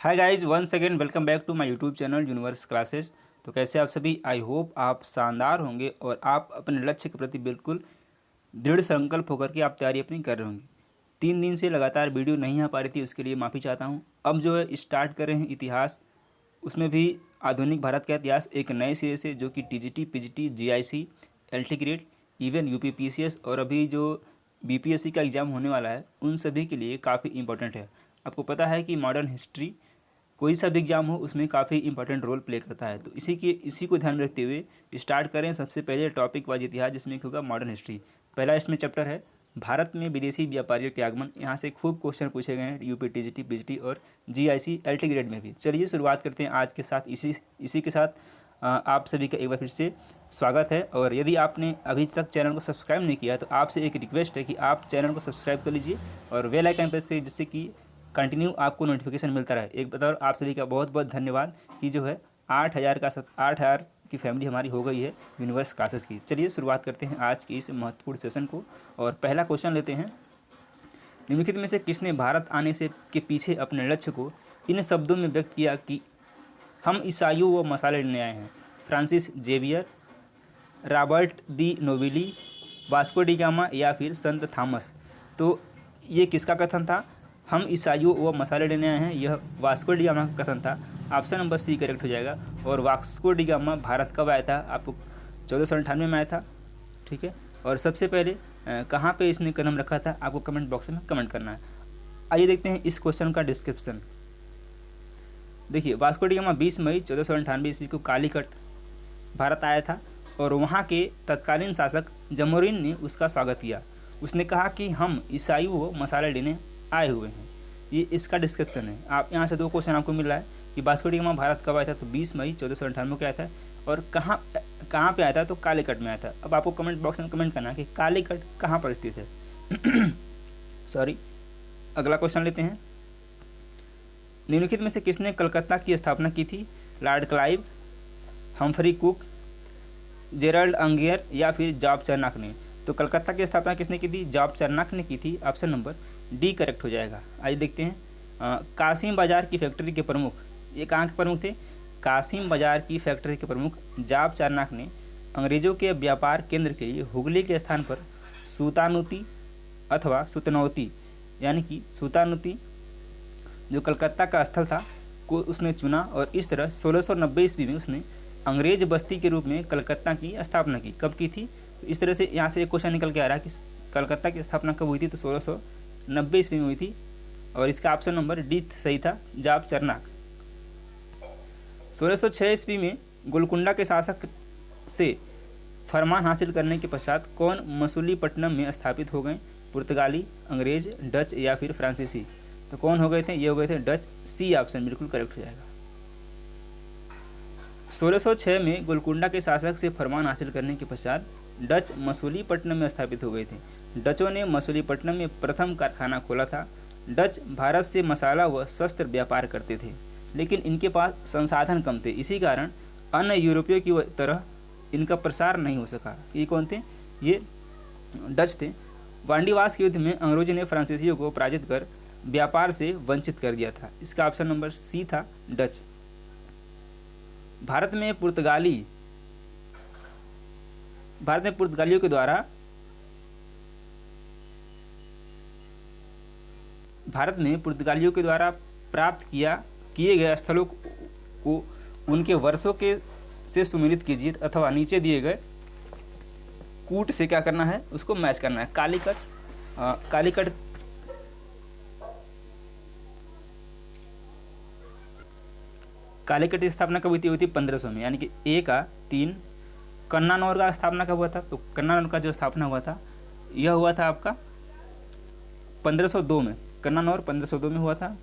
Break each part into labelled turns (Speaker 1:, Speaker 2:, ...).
Speaker 1: Hi guys, once again welcome back to my YouTube channel universe classes. तो कैसे आप सभी? आई होप आप शानदार होंगे और आप अपने लक्ष्य के प्रति बिल्कुल दृढ़ संकल्प होकर के आप तैयारी अपनी कर रहे होंगे। 3 दिन से लगातार वीडियो नहीं आ पा रही थी, उसके लिए माफ़ी चाहता हूँ। अब जो है स्टार्ट कर रहे हैं इतिहास, उसमें भी आधुनिक भारत का इतिहास एक नए सिरे से, जो कि TGT, PGT, GIC, LT grade, even UPPCS और अभी जो बीपीएससी का एग्ज़ाम होने वाला है, उन सभी के लिए काफ़ी इंपॉर्टेंट है। आपको पता है कि मॉडर्न हिस्ट्री कोई सा भी एग्जाम हो उसमें काफ़ी इंपॉर्टेंट रोल प्ले करता है। तो इसी को ध्यान में रखते हुए स्टार्ट करें सबसे पहले टॉपिक वाइज इतिहास, जिसमें होगा मॉडर्न हिस्ट्री। पहला इसमें चैप्टर है भारत में विदेशी व्यापारियों के आगमन। यहाँ से खूब क्वेश्चन पूछे गए हैं यूपी, टीजीटी, पीजीटी और जीआईसी, एलटी ग्रेड में भी। चलिए शुरुआत करते हैं आज के साथ। इसी के साथ आप सभी का एक बार फिर से स्वागत है। और यदि आपने अभी तक चैनल को सब्सक्राइब नहीं किया तो आपसे एक रिक्वेस्ट है कि आप चैनल को सब्सक्राइब कर लीजिए और बेल आइकन प्रेस करिए, जिससे कि कंटिन्यू आपको नोटिफिकेशन मिलता रहे। एक बार आप सभी का बहुत बहुत धन्यवाद कि जो है 8,000 की फैमिली हमारी हो गई है यूनिवर्स क्लासेस की। चलिए शुरुआत करते हैं आज की इस महत्वपूर्ण सेशन को और पहला क्वेश्चन लेते हैं। निम्नलिखित में से किसने भारत आने से के पीछे अपने लक्ष्य को इन शब्दों में व्यक्त किया कि हम ईसाइयों व मसाले लेने आए हैं? फ्रांसिस जेवियर, रॉबर्ट दी नोबिली, वास्को डी गामा या फिर संत थॉमस? तो ये किसका कथन था? हम ईसाइयों व मसाले लेने आए हैं, यह वास्को डी गामा का कथन था। ऑप्शन नंबर सी करेक्ट हो जाएगा। और वास्को डी गामा भारत कब आया था? आपको 1498 में आया था, ठीक है। और सबसे पहले कहाँ पे इसने कदम रखा था, आपको कमेंट बॉक्स में कमेंट करना है। आइए देखते हैं इस क्वेश्चन का डिस्क्रिप्शन। देखिए, वास्को डी गामा 20 मई 1498 ईस्वी को कालीकट भारत आया था और वहाँ के तत्कालीन शासक जमोरिन ने उसका स्वागत किया। उसने कहा कि हम ईसाइयों व मसाले लेने आए हुए हैं। ये इसका डिस्क्रिप्शन है। आप यहाँ से दो क्वेश्चन आपको मिल रहा है कि वास्को डी गामा भारत कब आया था? तो 20 मई 1498 को आया था। और कहाँ पे आया था? तो कालीकट में आया था। अब आपको कमेंट बॉक्स में कमेंट करना है कि कालीकट कहाँ पर स्थित है। सॉरी। अगला क्वेश्चन लेते हैं। निम्नलिखित में से किसने कलकत्ता की स्थापना की थी? Lord Clive, Humphrey Cook, Gerald Aungier या फिर जॉब चार्नक ने? तो कलकत्ता की स्थापना किसने की थी? जॉब चार्नक ने की थी। ऑप्शन नंबर डी करेक्ट हो जाएगा। आइए देखते हैं। कासिम बाजार की फैक्ट्री के प्रमुख, ये कहाँ के प्रमुख थे? कासिम बाजार की फैक्ट्री के प्रमुख जॉब चार्नक ने अंग्रेजों के व्यापार केंद्र के लिए हुगली के स्थान पर सुतानुती अथवा सुतनौती, यानी कि सुतानुती जो कलकत्ता का स्थल था, को उसने चुना और इस तरह 1690 ईस्वी में उसने अंग्रेज बस्ती के रूप में कलकत्ता की स्थापना की। कब की थी? इस तरह से यहाँ से एक क्वेश्चन निकल के आ रहा है कि कलकत्ता की स्थापना कब हुई थी? तो 1690 ईस्वी में हुई थी और इसका ऑप्शन नंबर डी सही था, जॉब चार्नक। 1606 ईस्वी में गोलकुंडा के शासक से फरमान हासिल करने के पश्चात कौन मसूलीपट्टनम में स्थापित हो गए? पुर्तगाली, अंग्रेज, डच या फिर फ्रांसीसी? तो कौन हो गए थे? ये हो गए थे डच। सी ऑप्शन बिल्कुल करेक्ट हो जाएगा। 1606 में गोलकुंडा के शासक से फरमान हासिल करने के पश्चात डच मसूलीपट्टनम में स्थापित हो गए थे। डचों ने मसूलीपट्टनम में प्रथम कारखाना खोला था। डच भारत से मसाला व शस्त्र व्यापार करते थे, लेकिन इनके पास संसाधन कम थे। इसी कारण अन्य यूरोपियों की तरह इनका प्रसार नहीं हो सका। ये कौन थे? ये डच थे। वांडीवास के युद्ध में अंग्रेजों ने फ्रांसीसियों को पराजित कर व्यापार से वंचित कर दिया था। इसका ऑप्शन नंबर सी था, डच। भारत में पुर्तगालियों के द्वारा प्राप्त किए गए स्थलों को उनके वर्षों के से सुमेलित कीजिए अथवा नीचे दिए गए कूट से क्या करना है? उसको मैच करना है। कालीकट की स्थापना कब हुई थी? 1500 में, यानी कि ए का 3। कन्नानौर का स्थापना कब हुआ था? तो कन्नानौर का जो स्थापना हुआ था यह हुआ था आपका 1502 में। कन्नानौर 1502 में हुआ था।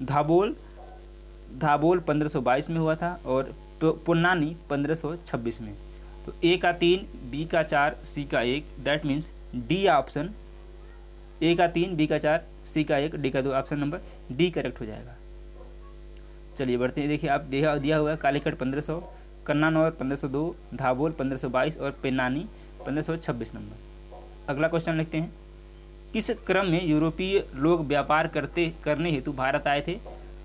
Speaker 1: धाबोल 1522 में हुआ था और पुन्नानी 1526 में। तो ए का 3, बी का 4, सी का 1, दैट मीन्स डी ऑप्शन। ए का 3, बी का 4, सी का 1, डी का 2, ऑप्शन नंबर डी करेक्ट हो जाएगा। चलिए बढ़ते हैं। देखिए, आप दिया हुआ है कालीकट 1500, कन्नानौर 1502, धाबोल 1522 और पेन्नानी 1526 नंबर। अगला क्वेश्चन लिखते हैं। किस क्रम में यूरोपीय लोग व्यापार करने हेतु भारत आए थे?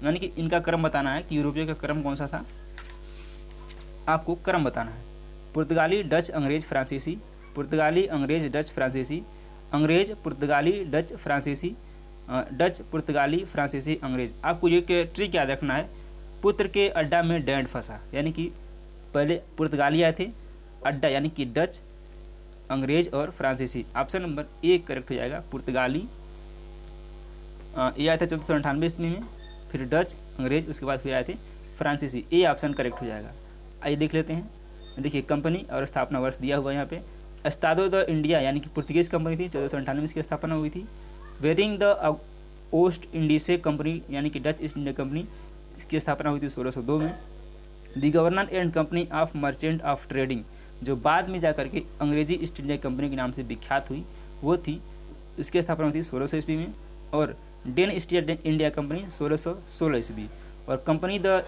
Speaker 1: यानी कि इनका क्रम बताना है कि यूरोपियों का क्रम कौन सा था, आपको क्रम बताना है। पुर्तगाली, डच, अंग्रेज, फ्रांसीसी, पुर्तगाली, अंग्रेज, डच, फ्रांसीसी, अंग्रेज, पुर्तगाली, डच, फ्रांसीसी, डच, पुर्तगाली, फ्रांसीसी, अंग्रेज। आपको ये ट्रिक याद रखना है, पुत्र के अड्डा में डैंड फंसा, यानी कि पहले पुर्तगाली आए थे, अड्डा यानी कि डच, अंग्रेज और फ्रांसीसी। ऑप्शन नंबर ए करेक्ट हो जाएगा। पुर्तगाली ये आए थे 1498 ईस्वी में, फिर डच, अंग्रेज, उसके बाद फिर आए थे फ्रांसीसी। ए ऑप्शन करेक्ट हो जाएगा। आइए देख लेते हैं। देखिए कंपनी और स्थापना वर्ष दिया हुआ है यहाँ पे। एस्तादो द इंडिया यानी कि पुर्तगीज कंपनी थी, 1498 में इसकी स्थापना हुई थी। वेरिंग द ओस्ट इंडीसे कंपनी यानी कि डच ईस्ट इंडिया कंपनी, इसकी स्थापना हुई थी 1602 में। The governor and company of merchant of trading, जो बाद में जाकर के अंग्रेजी ईस्ट इंडिया कंपनी के नाम से विख्यात हुई, वो थी, इसकी स्थापना हुई थी 1600 ईस्वी में। और डेन ईस्ट इंडिया कंपनी 1616 ईस्वी, और कंपनी द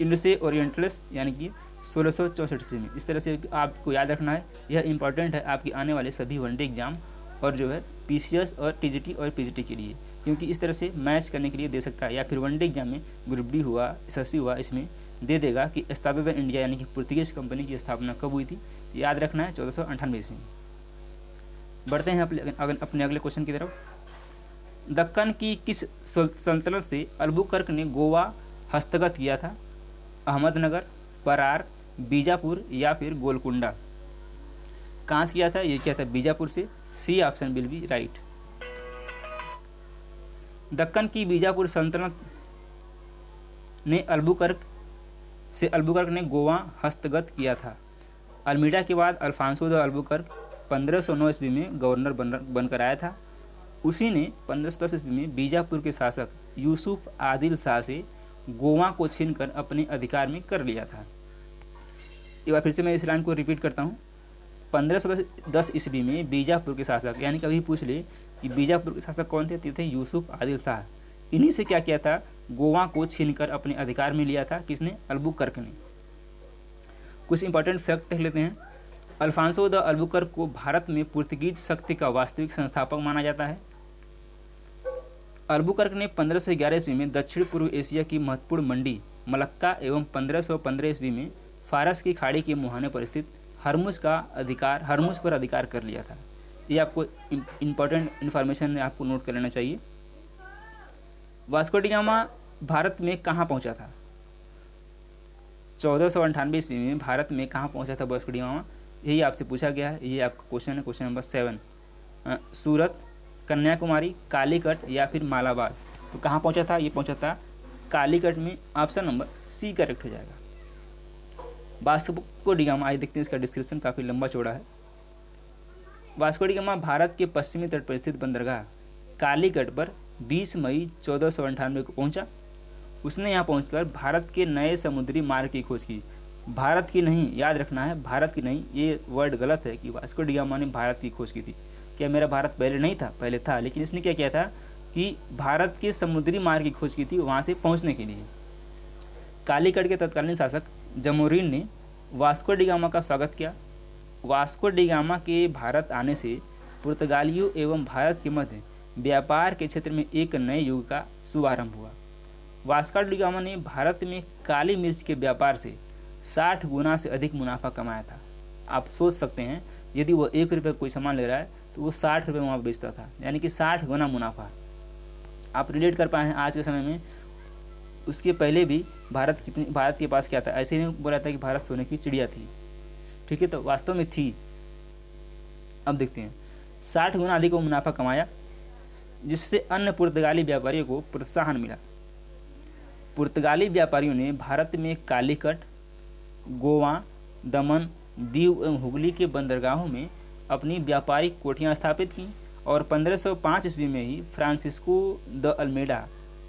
Speaker 1: इंडसे ओरिएंटल्स यानी कि 1664 ईस्वी में। इस तरह से आपको याद रखना है, यह इंपॉर्टेंट है आपके आने वाले सभी वनडे एग्जाम और जो है पीसीएस और टीजीटी और पीजीटी के लिए, क्योंकि इस तरह से मैच करने के लिए दे सकता है, या फिर वनडे एग्जाम में ग्रुप डी हुआ, एसएससी हुआ, इसमें दे देगा कि एस्तादो द इंडिया यानी कि पुर्तगीज कंपनी की स्थापना कब हुई थी। तो याद रखना है 1498 ईस्वी में। बढ़ते हैं अपने अगले क्वेश्चन की तरफ। दक्कन की किस सल्तनत से अल्बुकर्क ने गोवा हस्तगत किया था? अहमदनगर, परार, बीजापुर या फिर गोलकुंडा? कहाँ से किया था? ये किया था बीजापुर से। C option will be right. Deccan की बीजापुर सल्तनत ने अल्बुकर्क ने गोवा हस्तगत किया था। अल्मीडा के बाद अल्फांसो द अल्बुकर्क 1509 ईस्वी में गवर्नर बनकर आया था। उसी ने 1510 ईस्वी में बीजापुर के शासक यूसुफ आदिल शाह से गोवा को छीनकर अपने अधिकार में कर लिया था। एक बार फिर से मैं इस लाइन को रिपीट करता हूँ। 1510 ईस्वी में बीजापुर के शासक, यानी कभी पूछ ले कि बीजापुर के शासक कौन थे, थे यूसुफ आदिल शाह। इन्हीं से क्या किया था? गोवा को छीनकर अपने अधिकार में लिया था। किसने? अल्बुकर्क ने। कुछ इंपॉर्टेंट फैक्ट देख लेते हैं। अल्फांसो द अल्बुकर्क को भारत में पुर्तगीज शक्ति का वास्तविक संस्थापक माना जाता है। अल्बुकर्क ने 1511 ईस्वी में दक्षिण पूर्व एशिया की महत्वपूर्ण मंडी मलक्का एवं 1515 ईस्वी में फारस की खाड़ी के मुहाने पर स्थित हरमुज पर अधिकार कर लिया था। ये आपको इम्पोर्टेंट इन्फॉर्मेशन आपको नोट कर लेना चाहिए। वास्को डी गामा भारत में कहाँ पहुँचा था? 1498 ईस्वी में भारत में कहाँ पहुँचा था वास्को डी गामा? यही आपसे पूछा गया है। ये आपका क्वेश्चन है, क्वेश्चन नंबर 7। सूरत, कन्याकुमारी, कालीकट या फिर मालाबार? तो कहाँ पहुँचा था? ये पहुँचा था कालीकट में। ऑप्शन नंबर सी करेक्ट हो जाएगा। वास्को डी गामा, आइए देखते हैं इसका डिस्क्रिप्शन, काफ़ी लंबा चौड़ा है। वास्को डी गामा भारत के पश्चिमी तट पर स्थित बंदरगाह कालीकट पर 20 मई 1498 को पहुंचा। उसने यहाँ पहुंचकर भारत के नए समुद्री मार्ग की खोज की। भारत की नहीं, याद रखना है, भारत की नहीं, ये वर्ड गलत है कि वास्को डी गामा ने भारत की खोज की थी। क्या मेरा भारत पहले नहीं था? पहले था, लेकिन इसने क्या किया था कि भारत के समुद्री मार्ग की खोज की थी वहाँ से पहुँचने के लिए। कालीकट के तत्कालीन शासक जमोरिन ने वास्को डी गामा का स्वागत किया। वास्को डी गामा के भारत आने से पुर्तगालियों एवं भारत के मध्य व्यापार के क्षेत्र में एक नए युग का शुभारंभ हुआ। वास्को डी गामा ने भारत में काली मिर्च के व्यापार से 60 गुना से अधिक मुनाफा कमाया था। आप सोच सकते हैं, यदि वो 1 रुपये कोई सामान ले रहा है तो वो 60 रुपये वहाँ बेचता था, यानी कि 60 गुना मुनाफा। आप रिलेट कर पाए हैं आज के समय में। उसके पहले भी भारत के पास क्या था? ऐसे ही बोला था कि भारत सोने की चिड़िया थी, ठीक है, तो वास्तव में थी। अब देखते हैं, 60 गुना अधिक वो मुनाफा कमाया, जिससे अन्य पुर्तगाली व्यापारियों को प्रोत्साहन मिला। पुर्तगाली व्यापारियों ने भारत में कालीकट, गोवा, दमन, दीव एवं हुगली के बंदरगाहों में अपनी व्यापारिक कोठियाँ स्थापित की और 1505 ईस्वी में ही फ्रांसिस्को द अल्मेडा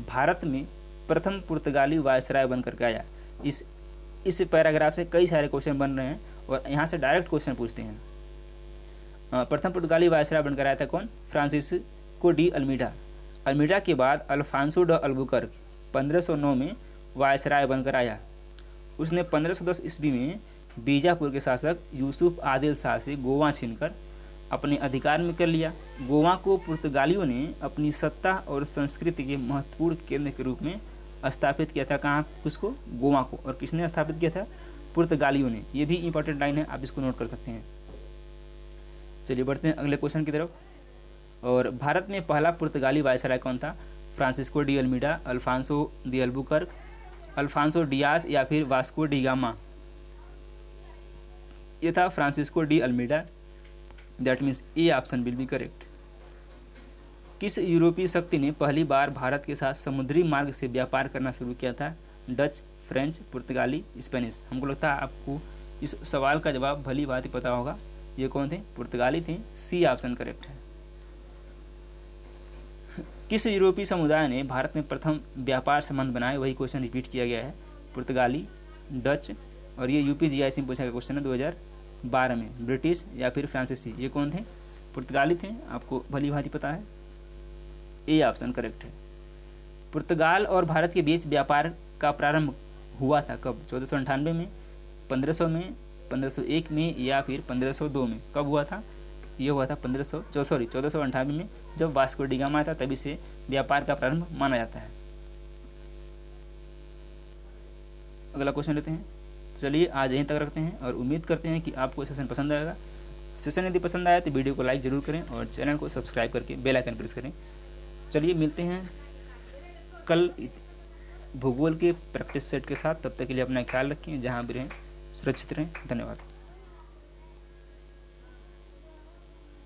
Speaker 1: भारत में प्रथम पुर्तगाली वायसराय बनकर के आया। इस पैराग्राफ से कई सारे क्वेश्चन बन रहे हैं और यहाँ से डायरेक्ट क्वेश्चन पूछते हैं। प्रथम पुर्तगाली वायसराय बनकर आया था कौन? Francisco de Almeida. अल्मीडा के बाद अल्फांसो ड अल्बुकर्क 1509 में वायसराय बनकर आया। उसने 1510 ईस्वी में बीजापुर के शासक यूसुफ आदिल शाह से गोवा छीनकर अपने अधिकार में कर लिया। गोवा को पुर्तगालियों ने अपनी सत्ता और संस्कृति के महत्वपूर्ण केंद्र के रूप में स्थापित किया था कहाँ, किसको, गोवा को। और किसने स्थापित किया था, पुर्तगालियों ने। ये भी इंपॉर्टेंट लाइन है, आप इसको नोट कर सकते हैं। चलिए बढ़ते हैं अगले क्वेश्चन की तरफ। और भारत में पहला पुर्तगाली वायसराय कौन था, Francisco de Almeida, Alfonso de Albuquerque, Alfonso Dias या फिर वास्को डी गामा। ये था Francisco de Almeida, that means A option will be correct. किस यूरोपीय शक्ति ने पहली बार भारत के साथ समुद्री मार्ग से व्यापार करना शुरू किया था, डच, फ्रेंच, पुर्तगाली, स्पेनिश। हमको लगता है आपको इस सवाल का जवाब भली बात ही पता होगा। ये कौन थे, पुर्तगाली थे, सी ऑप्शन करेक्ट है। किस यूरोपीय समुदाय ने भारत में प्रथम व्यापार संबंध बनाए, वही क्वेश्चन रिपीट किया गया है, पुर्तगाली, डच, और ये यूपीजीआईसी में पूछा गया क्वेश्चन है 2012 में, ब्रिटिश या फिर फ्रांसीसी। ये कौन थे, पुर्तगाली थे, आपको भली भांति पता है, ए ऑप्शन करेक्ट है। पुर्तगाल और भारत के बीच व्यापार का प्रारंभ हुआ था कब, 1498 में, 1500 में, 1501 में या फिर 1502 में। कब हुआ था, ये हुआ था 1498 में, जब वास्को डी गामा था, तभी से व्यापार का प्रारंभ माना जाता है। अगला क्वेश्चन लेते हैं। चलिए आज यहीं तक रखते हैं और उम्मीद करते हैं कि आपको सेशन पसंद आएगा। सेशन यदि पसंद आया तो वीडियो को लाइक ज़रूर करें और चैनल को सब्सक्राइब करके बेल आइकन प्रेस करें। चलिए मिलते हैं कल भूगोल के प्रैक्टिस सेट के साथ। तब तक के लिए अपना ख्याल रखें, जहाँ भी रहें सुरक्षित रहें। धन्यवाद।